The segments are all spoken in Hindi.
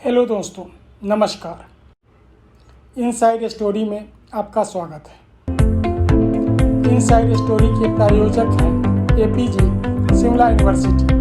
हेलो दोस्तों, नमस्कार। इनसाइड स्टोरी में आपका स्वागत है। इनसाइड स्टोरी के प्रायोजक हैं एपीजे शिमला यूनिवर्सिटी।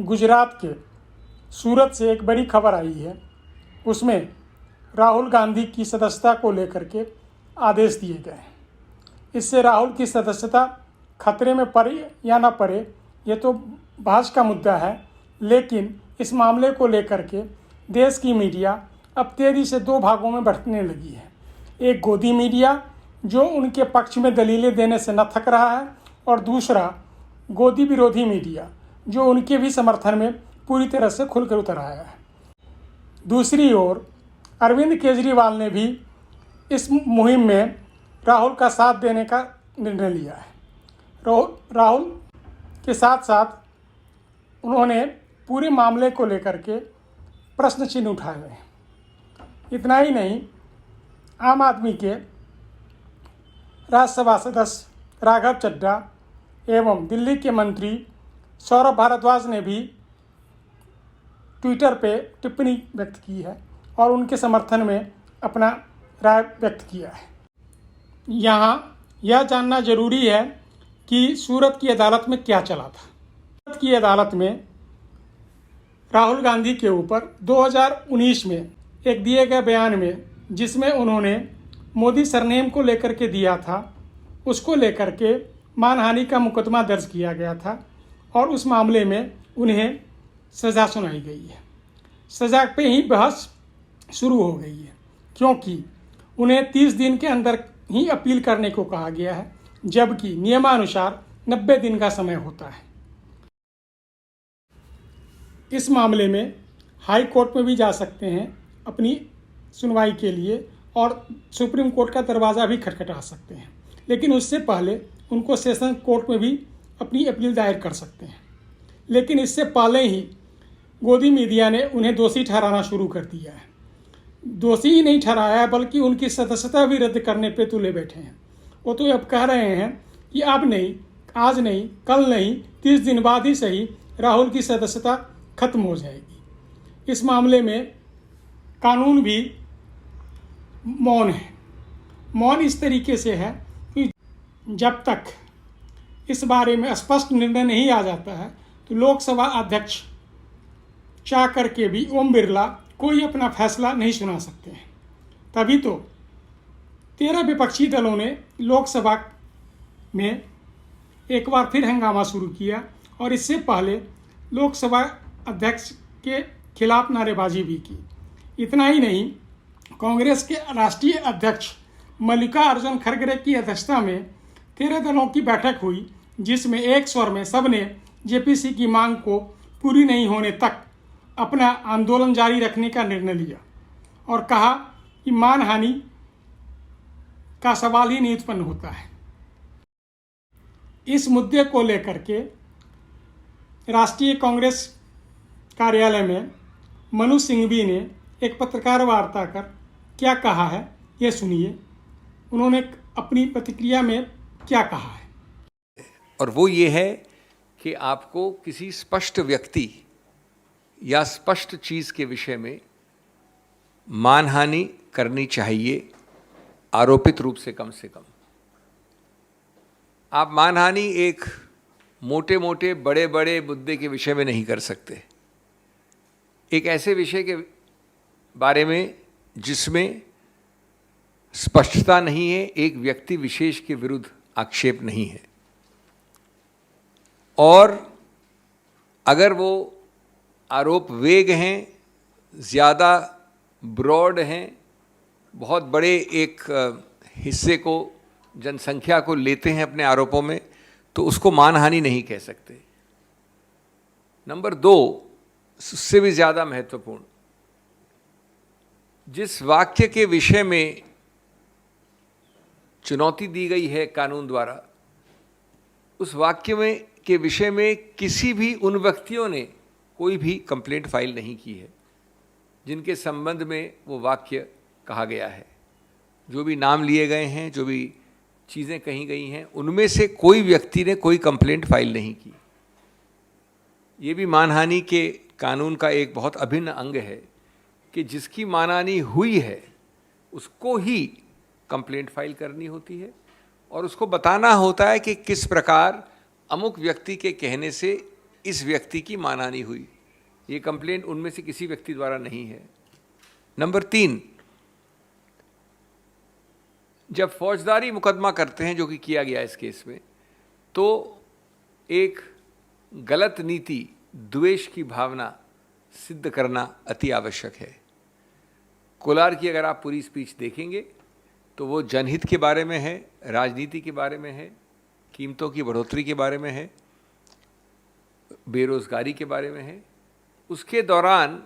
गुजरात के सूरत से एक बड़ी खबर आई है। उसमें राहुल गांधी की सदस्यता को लेकर के आदेश दिए गए हैं। इससे राहुल की सदस्यता खतरे में पड़े या ना पड़े, ये तो बहस का मुद्दा है, लेकिन इस मामले को लेकर के देश की मीडिया अब तेजी से दो भागों में बंटने लगी है। एक गोदी मीडिया जो उनके पक्ष में दलीलें देने से न थक रहा है, और दूसरा गोदी विरोधी मीडिया जो उनके भी समर्थन में पूरी तरह से खुलकर उतर आया है। दूसरी ओर अरविंद केजरीवाल ने भी इस मुहिम में राहुल का साथ देने का निर्णय लिया है। राहुल के साथ साथ उन्होंने पूरे मामले को लेकर के प्रश्न चिन्ह उठाए हैं। इतना ही नहीं, आम आदमी के राज्यसभा सदस्य राघव चड्ढा एवं दिल्ली के मंत्री सौरभ भारद्वाज ने भी ट्विटर पे टिप्पणी व्यक्त की है और उनके समर्थन में अपना राय व्यक्त किया है। यहाँ यह जानना जरूरी है कि सूरत की अदालत में क्या चला था। सूरत की अदालत में राहुल गांधी के ऊपर 2019 में एक दिए गए बयान में, जिसमें उन्होंने मोदी सरनेम को लेकर के दिया था, उसको लेकर के मानहानि का मुकदमा दर्ज किया गया था और उस मामले में उन्हें सज़ा सुनाई गई है। सज़ा पे ही बहस शुरू हो गई है, क्योंकि उन्हें 30 दिन के अंदर ही अपील करने को कहा गया है, जबकि नियमानुसार 90 दिन का समय होता है। इस मामले में हाई कोर्ट में भी जा सकते हैं अपनी सुनवाई के लिए, और सुप्रीम कोर्ट का दरवाज़ा भी खटखटा सकते हैं, लेकिन उससे पहले उनको सेशन कोर्ट में भी अपनी अपील दायर कर सकते हैं। लेकिन इससे पहले ही गोदी मीडिया ने उन्हें दोषी ठहराना शुरू कर दिया है। दोषी ही नहीं ठहराया, बल्कि उनकी सदस्यता भी रद्द करने पे तुले बैठे हैं। वो तो अब कह रहे हैं कि अब नहीं, आज नहीं, कल नहीं, 30 दिन बाद ही सही राहुल की सदस्यता खत्म हो जाएगी। इस मामले में कानून भी मौन है। मौन इस तरीके से है कि जब तक इस बारे में स्पष्ट निर्णय नहीं आ जाता है, तो लोकसभा अध्यक्ष चाह करके भी ओम बिरला कोई अपना फैसला नहीं सुना सकते हैं। तभी तो 13 विपक्षी दलों ने लोकसभा में एक बार फिर हंगामा शुरू किया, और इससे पहले लोकसभा अध्यक्ष के खिलाफ नारेबाजी भी की। इतना ही नहीं, कांग्रेस के राष्ट्रीय अध्यक्ष मल्लिकार्जुन खड़गे की अध्यक्षता में 13 दलों की बैठक हुई, जिसमें एक स्वर में सबने जेपीसी की मांग को पूरी नहीं होने तक अपना आंदोलन जारी रखने का निर्णय लिया और कहा कि मानहानि का सवाल ही नहीं उत्पन्न होता है। इस मुद्दे को लेकर के राष्ट्रीय कांग्रेस कार्यालय में मनु सिंघवी ने एक पत्रकार वार्ता कर क्या कहा है, ये सुनिए। उन्होंने अपनी प्रतिक्रिया में क्या कहा है। और वो ये है कि आपको किसी स्पष्ट व्यक्ति या स्पष्ट चीज़ के विषय में मानहानि करनी चाहिए, आरोपित रूप से कम। आप मानहानि एक मोटे मोटे बड़े बड़े मुद्दे के विषय में नहीं कर सकते। एक ऐसे विषय के बारे में जिसमें स्पष्टता नहीं है, एक व्यक्ति विशेष के विरुद्ध आक्षेप नहीं है, और अगर वो आरोप वेग हैं, ज़्यादा ब्रॉड हैं, बहुत बड़े एक हिस्से को जनसंख्या को लेते हैं अपने आरोपों में, तो उसको मानहानि नहीं कह सकते। नंबर 2, उससे भी ज़्यादा महत्वपूर्ण, जिस वाक्य के विषय में चुनौती दी गई है कानून द्वारा, उस वाक्य में के विषय में किसी भी उन व्यक्तियों ने कोई भी कंप्लेंट फाइल नहीं की है जिनके संबंध में वो वाक्य कहा गया है। जो भी नाम लिए गए हैं, जो भी चीज़ें कही गई हैं, उनमें से कोई व्यक्ति ने कोई कंप्लेंट फाइल नहीं की। ये भी मानहानि के कानून का एक बहुत अभिन्न अंग है कि जिसकी मानहानि हुई है उसको ही कंप्लेंट फाइल करनी होती है और उसको बताना होता है कि किस प्रकार अमुक व्यक्ति के कहने से इस व्यक्ति की मानहानि हुई। ये कंप्लेंट उनमें से किसी व्यक्ति द्वारा नहीं है। नंबर 3, जब फौजदारी मुकदमा करते हैं, जो कि किया गया इस केस में, तो एक गलत नीति, द्वेष की भावना सिद्ध करना अति आवश्यक है। कोलार की अगर आप पूरी स्पीच देखेंगे तो वो जनहित के बारे में है, राजनीति के बारे में है, कीमतों की बढ़ोतरी के बारे में है, बेरोजगारी के बारे में है। उसके दौरान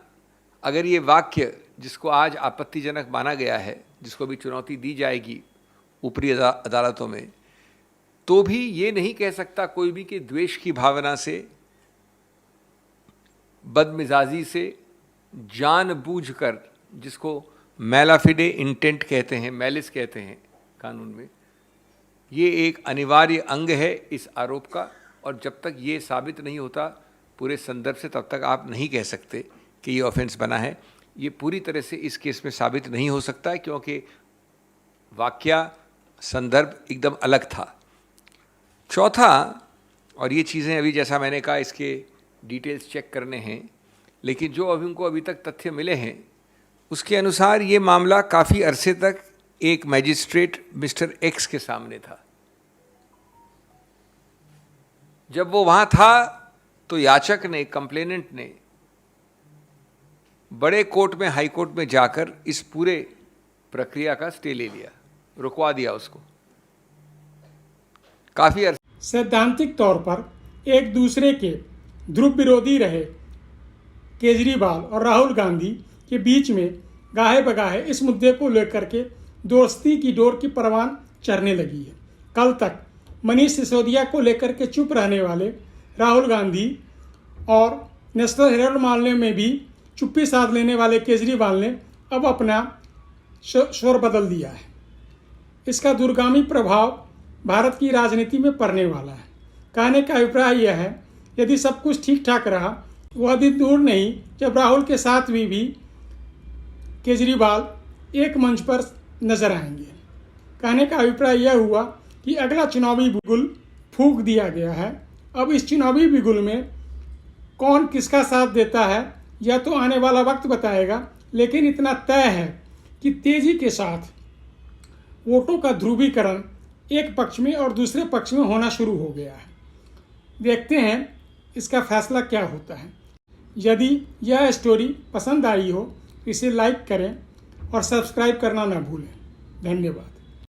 अगर ये वाक्य, जिसको आज आपत्तिजनक माना गया है, जिसको भी चुनौती दी जाएगी ऊपरी अदालतों में, तो भी ये नहीं कह सकता कोई भी कि द्वेष की भावना से, बदमिजाजी से, जानबूझकर, जिसको मैलाफिडे इंटेंट कहते हैं, मैलिस कहते हैं कानून में, ये एक अनिवार्य अंग है इस आरोप का। और जब तक ये साबित नहीं होता पूरे संदर्भ से, तब तक आप नहीं कह सकते कि ये ऑफेंस बना है। ये पूरी तरह से इस केस में साबित नहीं हो सकता है क्योंकि वाक्य, संदर्भ एकदम अलग था। चौथा, और ये चीज़ें अभी जैसा मैंने कहा इसके डिटेल्स चेक करने हैं, लेकिन जो अभी उनको अभी तक तथ्य मिले हैं उसके अनुसार ये मामला काफ़ी अरसे तक एक मैजिस्ट्रेट मिस्टर एक्स के सामने था। जब वो वहाँ था तो याचक ने, कंप्लेनेंट ने बड़े कोर्ट में, हाई कोर्ट में जाकर इस पूरे प्रक्रिया का स्टे ले लिया, रुकवा दिया उसको काफ़ी अरसे। सैद्धांतिक तौर पर एक दूसरे के ध्रुव विरोधी रहे केजरीवाल और राहुल गांधी के बीच में गाहे बगाहे इस मुद्दे को लेकर के दोस्ती की डोर की परवान चढ़ने लगी है। कल तक मनीष सिसोदिया को लेकर के चुप रहने वाले राहुल गांधी और नेशनल हेराल्ड मामले में भी चुप्पी साध लेने वाले केजरीवाल ने अब अपना स्वर बदल दिया है। इसका दूरगामी प्रभाव भारत की राजनीति में पड़ने वाला है। कहने का अभिप्राय यह है, यदि सब कुछ ठीक ठाक रहा, वह दिन दूर नहीं जब राहुल के साथ भी केजरीवाल एक मंच पर नजर आएंगे। कहने का अभिप्राय यह हुआ कि अगला चुनावी बिगुल फूंक दिया गया है। अब इस चुनावी बिगुल में कौन किसका साथ देता है यह तो आने वाला वक्त बताएगा, लेकिन इतना तय है कि तेजी के साथ वोटों का ध्रुवीकरण एक पक्ष में और दूसरे पक्ष में होना शुरू हो गया है। देखते हैं इसका फैसला क्या होता है। यदि यह स्टोरी पसंद आई हो, इसे लाइक करें और सब्सक्राइब करना ना भूलें। धन्यवाद।